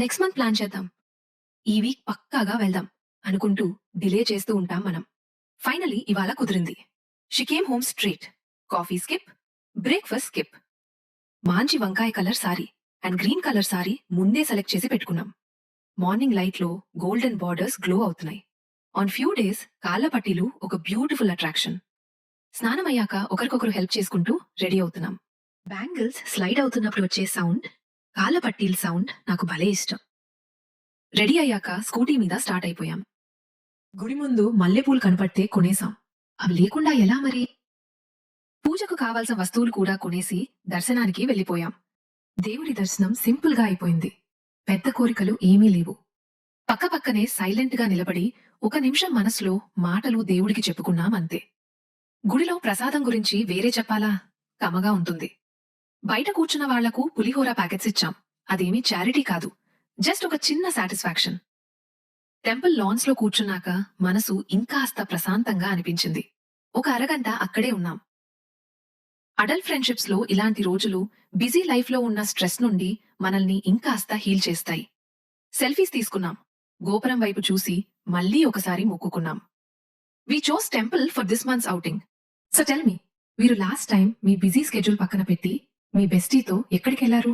Next month plan చేద్దాం. ఈ week పక్కాగా వెళ్దాం అనుకుంటూ డిలే చేస్తూ ఉంటాం మనం. ఫైనలీ ఇవాళ కుదిరింది. She came home straight. Coffee skip, breakfast skip. మాంచి వంకాయ colour sorry and green colour sorry ముందే సెలెక్ట్ చేసి పెట్టుకున్నాం. మార్నింగ్ లైట్‌లో గోల్డెన్ బార్డర్స్ గ్లో అవుతున్నాయి. ఆన్ ఫ్యూ డేస్ కాళ్ళ పట్టీలు ఒక బ్యూటిఫుల్ అట్రాక్షన్. స్నానమయ్యాక ఒకరికొకరు హెల్ప్ చేసుకుంటూ రెడీ అవుతున్నాం. బ్యాంగిల్స్ స్లైడ్ అవుతున్నప్పుడు వచ్చే సౌండ్, కాళ్ళ పట్టీల సౌండ్ నాకు భలే ఇష్టం. రెడీ అయ్యాక స్కూటీ మీద స్టార్ట్ అయిపోయాం. గుడి ముందు మల్లెపూలు కనపడితే కొనేసాం. అవి లేకుండా ఎలా మరి? పూజకు కావాల్సిన వస్తువులు కూడా కొనేసి దర్శనానికి వెళ్ళిపోయాం. దేవుడి దర్శనం సింపుల్ గా అయిపోయింది. పెద్ద కోరికలు ఏమీ లేవు. పక్కపక్కనే సైలెంట్ గా నిలబడి ఒక నిమిషం మనసులో మాటలు దేవుడికి చెప్పుకున్నాం అంతే. గుడిలో ప్రసాదం గురించి వేరే చెప్పాలా? కమ్మగా ఉంటుంది. బయట కూర్చున్న వాళ్లకు పులిహోర ప్యాకెట్స్ ఇచ్చాం. అదేమీ చారిటీ కాదు, జస్ట్ ఒక చిన్న సాటిస్ఫాక్షన్. టెంపుల్ లాన్స్ లో కూర్చున్నాక మనసు ఇంకాస్త ప్రశాంతంగా అనిపించింది. ఒక అరగంట అక్కడే ఉన్నాం. అడల్ట్ ఫ్రెండ్షిప్స్ లో ఇలాంటి రోజులు బిజీ లైఫ్ లో ఉన్న స్ట్రెస్ నుండి మనల్ని ఇంకాస్త హీల్ చేస్తాయి. సెల్ఫీస్ తీసుకున్నాం. గోపురం వైపు చూసి మళ్ళీ ఒకసారి మొక్కుకున్నాం. We chose temple for this month's outing. So tell me, మీరు లాస్ట్ టైం మీ బిజీ స్కెడ్యూల్ పక్కన పెట్టి మీ బెస్టీతో ఎక్కడికెళ్లారు?